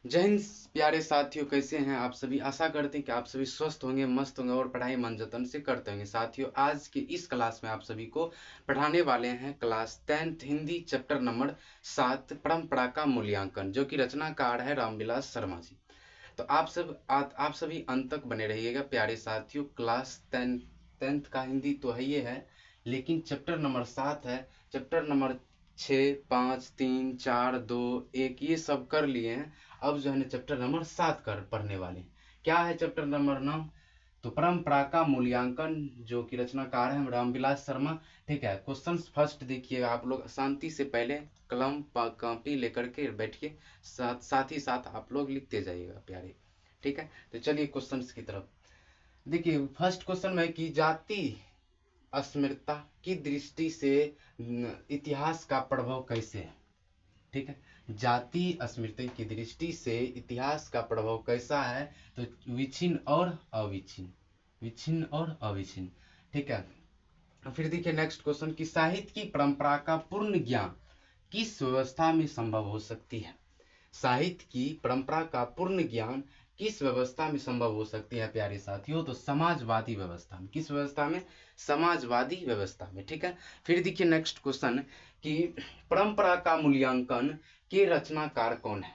जय हिंद प्यारे साथियों, कैसे हैं आप सभी। आशा करते हैं कि आप सभी स्वस्थ होंगे, मस्त होंगे और पढ़ाई मन जतन से करते होंगे। साथियों, आज की इस क्लास में आप सभी को पढ़ाने वाले हैं class 10th Hindi chapter number 7 परंपरा का मूल्यांकन, जो कि रचनाकार है रामविलास शर्मा जी। तो आप सभी अंत तक बने रहिएगा प्यारे साथियों। क्लास 10th का हिंदी तो है ये है, लेकिन चैप्टर नंबर 7 है। चैप्टर नंबर 6, 5, 3, 4, 2, 1 ये सब कर लिए हैं। अब जो है ना चैप्टर नंबर 7 कर पढ़ने वाले हैं। क्या है चैप्टर नंबर 9? तो परंपरा का मूल्यांकन, जो कि रचनाकार है रामविलास शर्मा। ठीक है, क्वेश्चन फर्स्ट देखिएगा। आप लोग शांति से पहले कलम कॉपी लेकर के बैठिए, साथ ही साथ आप लोग लिखते जाइएगा प्यारे। ठीक है, तो चलिए क्वेश्चंस की तरफ देखिए। फर्स्ट क्वेश्चन में कि जाति अस्मिता की दृष्टि से इतिहास का प्रभाव कैसे है। ठीक है, जाति अस्मिता की दृष्टि से इतिहास का प्रभाव कैसा है। तो विच्छिन्न और अविच्छिन्न, विच्छिन्न और अविच्छिन्न। ठीक है, फिर देखिए नेक्स्ट क्वेश्चन कि साहित्य की परंपरा का पूर्ण ज्ञान किस व्यवस्था में संभव हो सकती है। साहित्य की परंपरा का पूर्ण ज्ञान किस व्यवस्था में संभव हो सकती है प्यारे साथियों। तो समाजवादी व्यवस्था में। किस व्यवस्था में? समाजवादी व्यवस्था में। ठीक है, फिर देखिए नेक्स्ट क्वेश्चन कि परंपरा का मूल्यांकन के रचनाकार कौन है।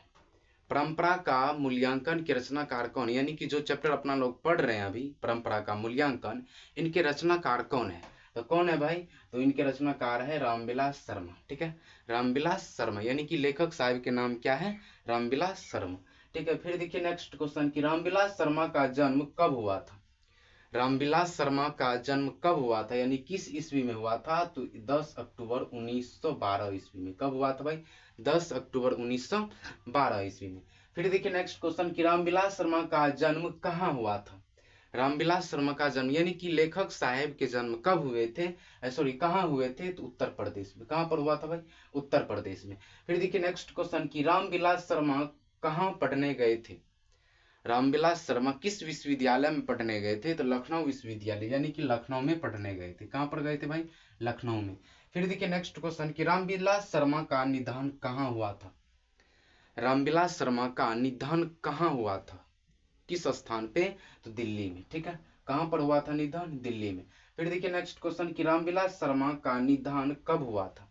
परंपरा का मूल्यांकन के रचनाकार कौन, यानी कि जो चैप्टर अपना लोग पढ़ रहे हैं अभी, परंपरा का मूल्यांकन, इनके रचनाकार कौन है। तो कौन है भाई? तो इनके रचनाकार है रामविलास शर्मा। ठीक है, रामविलास शर्मा, यानी कि लेखक साहब के नाम क्या है? रामविलास शर्मा। ठीक है, फिर देखिए नेक्स्ट क्वेश्चन कि रामविलास शर्मा का जन्म कब हुआ था। रामविलास शर्मा का जन्म कब हुआ था, यानी किस ईस्वी में हुआ था। तो 10 अक्टूबर 1912 ईस्वी में। कब हुआ था भाई? 10 अक्टूबर 1912 ईस्वी में। फिर देखिए नेक्स्ट क्वेश्चन कि रामविलास शर्मा का जन्म कहाँ हुआ था। रामविलास शर्मा का जन्म, यानी कि लेखक साहब के जन्म कब हुए थे, सॉरी कहाँ हुए थे। तो उत्तर प्रदेश में। कहाँ पर हुआ था भाई? उत्तर प्रदेश में। फिर देखिए नेक्स्ट क्वेश्चन कि रामविलास शर्मा कहाँ पढ़ने गए थे। रामविलास शर्मा किस विश्वविद्यालय में पढ़ने गए थे। तो लखनऊ विश्वविद्यालय, यानी कि लखनऊ में पढ़ने गए थे। कहाँ पर गए थे भाई? लखनऊ में। फिर देखिए नेक्स्ट क्वेश्चन कि रामविलास शर्मा का निधन कहाँ हुआ था। रामविलास शर्मा का निधन कहाँ हुआ था, किस स्थान पे। तो दिल्ली में। ठीक है, कहाँ पर हुआ था निधन? दिल्ली में। फिर देखिए नेक्स्ट क्वेश्चन कि रामविलास शर्मा का निधन कब हुआ था।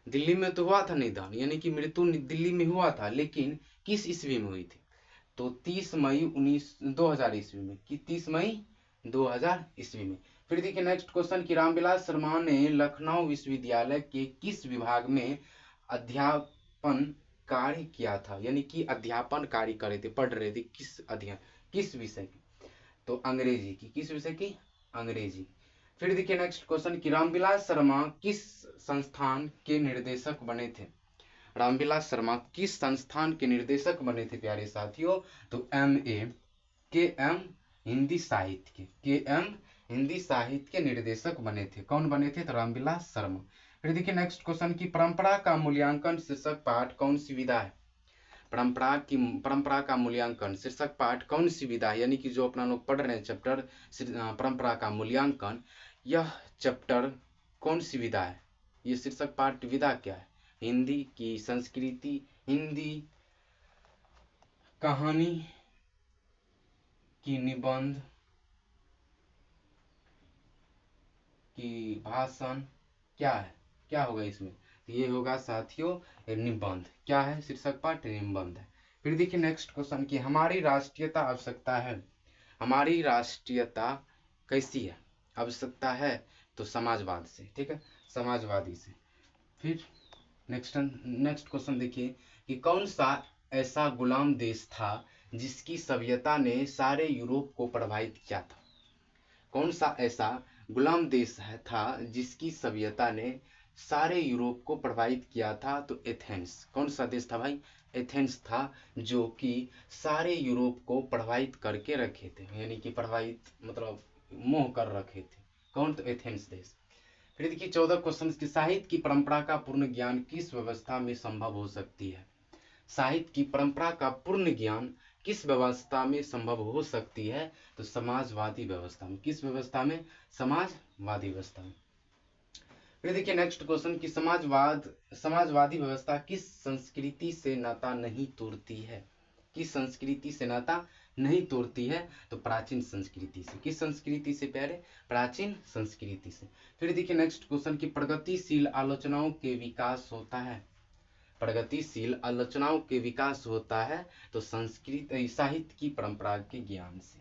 दिल्ली में तो हुआ था निधन, यानी कि मृत्यु दिल्ली में हुआ था, लेकिन किस ईस्वी में हुई थी। तो 30 मई 2000 ईस्वी में। कि 30 मई 2000 ईस्वी में। फिर देखिए नेक्स्ट क्वेश्चन कि रामविलास शर्मा ने लखनऊ विश्वविद्यालय के किस विभाग में अध्यापन कार्य किया था, यानी कि अध्यापन कार्य कर रहे थे, पढ़ रहे थे, किस अध्ययन, किस विषय की। तो अंग्रेजी की। किस विषय की? अंग्रेजी। फिर देखिए नेक्स्ट क्वेश्चन कि रामविलास शर्मा किस संस्थान के निर्देशक बने थे। रामविलास शर्मा किस संस्थान के निर्देशक बने थे प्यारे साथियों। तो के एम हिंदी साहित्य के एम हिंदी साहित्य के निर्देशक बने थे। कौन बने थे? तो रामविलास शर्मा। फिर देखिए नेक्स्ट क्वेश्चन की परंपरा का मूल्यांकन शीर्षक पाठ कौन सी विधा है। परंपरा का मूल्यांकन शीर्षक पाठ कौन सी विधा है, यानी कि जो अपना लोग पढ़ रहे हैं चैप्टर परंपरा का मूल्यांकन, यह चैप्टर कौन सी विधा है। ये शीर्षक पाठ विधा क्या है? हिंदी की संस्कृति, हिंदी, कहानी की, निबंध की, भाषण, क्या है, क्या होगा इसमें। तो ये होगा साथियों निबंध। क्या है? शीर्षक पाठ निबंध है। फिर देखिए नेक्स्ट क्वेश्चन की हमारी राष्ट्रीयता आवश्यकता है। हमारी राष्ट्रीयता कैसी है, आवश्यकता है। तो समाजवाद से। ठीक है, समाजवादी से। फिर नेक्स्ट क्वेश्चन देखिए कि कौन सा ऐसा गुलाम देश था जिसकी सभ्यता ने सारे यूरोप को प्रभावित किया था। कौन सा ऐसा गुलाम देश था जिसकी सभ्यता ने सारे यूरोप को प्रभावित किया था। तो एथेंस। कौन सा देश था भाई? एथेंस था, जो कि सारे यूरोप को प्रभावित करके रखे थे, यानी कि प्रभावित मतलब मोह कर रखे थे। कौन? तो एथेंस देश। फिर देखिए 14 क्वेश्चन की साहित्य की परंपरा का पूर्ण ज्ञान किस व्यवस्था में संभव हो सकती है। साहित्य की परंपरा का पूर्ण ज्ञान किस व्यवस्था में संभव हो सकती है। तो समाजवादी व्यवस्था में। किस व्यवस्था में? समाजवादी व्यवस्था में। फिर देखिए नेक्स्ट क्वेश्चन की समाजवादी व्यवस्था किस संस्कृति से नाता नहीं तोड़ती है। किस संस्कृति से नाता नहीं तोड़ती है? तो प्राचीन संस्कृति से। किस संस्कृति से प्यारे? प्राचीन संस्कृति से। फिर देखिए नेक्स्ट क्वेश्चन की प्रगतिशील आलोचनाओं के विकास होता है। प्रगतिशील आलोचनाओं के विकास होता है तो संस्कृत साहित्य की परंपरा के ज्ञान से।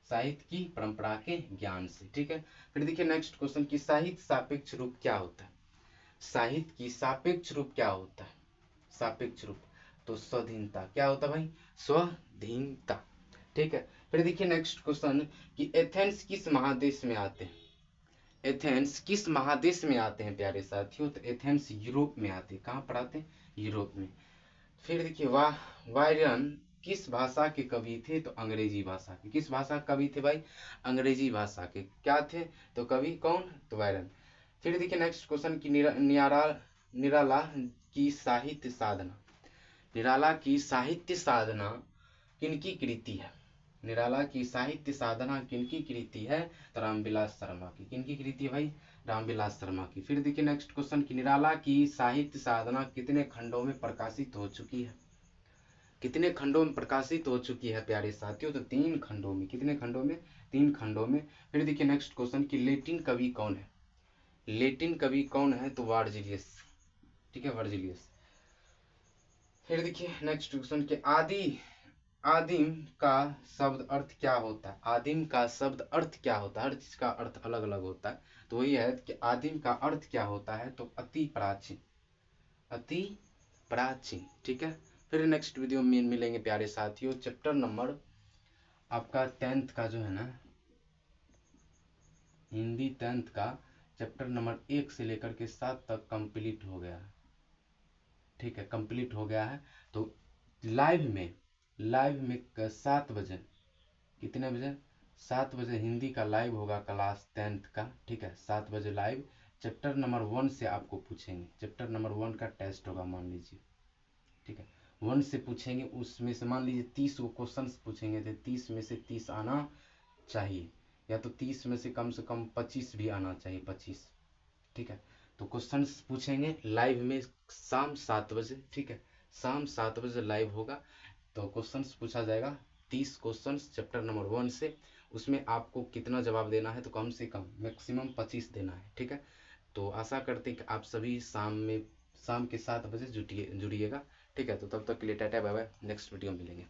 साहित्य की परंपरा के ज्ञान से। ठीक है। फिर देखिए नेक्स्ट क्वेश्चन की साहित्य सापेक्ष रूप क्या होता है? साहित्य की सापेक्ष रूप क्या होता है? सापेक्ष रूप तो स्वाधीनता। क्या होता है भाई? स्वाधीनता। ठीक है। फिर देखिए नेक्स्ट क्वेश्चन कि एथेंस किस महादेश में आते हैं? एथेंस किस महादेश में आते हैं प्यारे साथियों? तो एथेंस यूरोप में आते हैं। कहाँ पर आते हैं? यूरोप में। फिर देखिए वायरन किस भाषा के कवि थे? तो अंग्रेजी भाषा के। किस भाषा के कवि थे भाई? अंग्रेजी भाषा के। क्या थे? तो कवि कौन? तो वायरन। फिर देखिए नेक्स्ट क्वेश्चन की निराला की साहित्य साधना। निराला की साहित्य साधना किनकी कृति है? निराला की साहित्य साधना किनकी कृति है? तो रामविलास शर्मा की। किनकी कृति है भाई? रामविलास शर्मा की। फिर देखिए नेक्स्ट क्वेश्चन की निराला की साहित्य साधना कितने खंडों में प्रकाशित हो चुकी है? कितने खंडों में प्रकाशित हो चुकी है प्यारे साथियों? तो 3 खंडों में। कितने खंडों में? 3 खंडों में। फिर देखिए नेक्स्ट क्वेश्चन की लेटिन कवि कौन है? लेटिन कवि कौन है? तो वर्जिलियस। ठीक है, वर्जिलियस। फिर देखिए नेक्स्ट क्वेश्चन के आदिम का शब्द अर्थ क्या होता है? आदिम का शब्द अर्थ क्या होता है? हर चीज का अर्थ अलग अलग होता है। तो वही है कि आदिम का अर्थ क्या होता है? तो अति प्राचीन। अति प्राचीन। ठीक है। फिर नेक्स्ट वीडियो में मिलेंगे प्यारे साथियों। चैप्टर नंबर आपका 10th का जो है ना, हिंदी 10th का चैप्टर नंबर 1 से लेकर के 7 तक कंप्लीट हो गया है। ठीक है, कंप्लीट हो गया है। तो लाइव में 7 बजे, कितने बजे? 7 बजे हिंदी का लाइव होगा क्लास 10th का। ठीक है, 7 बजे लाइव। चैप्टर नंबर 1 से आपको पूछेंगे। चैप्टर नंबर 1 का टेस्ट होगा मान लीजिए। ठीक है, 1 से पूछेंगे। उसमें से मान लीजिए 30 को क्वेश्चन पूछेंगे तो 30 में से 30 आना चाहिए, या तो 30 में से कम 25 भी आना चाहिए। 25। ठीक है। तो क्वेश्चन पूछेंगे लाइव में शाम 7 बजे। ठीक है, शाम 7 बजे लाइव होगा। तो क्वेश्चंस पूछा जाएगा 30 क्वेश्चंस चैप्टर नंबर 1 से। उसमें आपको कितना जवाब देना है? तो कम से कम मैक्सिमम 25 देना है। ठीक है। तो आशा करते हैं कि आप सभी शाम के 7 बजे जुड़िएगा। ठीक है। तो तब तक के लिए टाटा बाय बाय। नेक्स्ट वीडियो में मिलेंगे।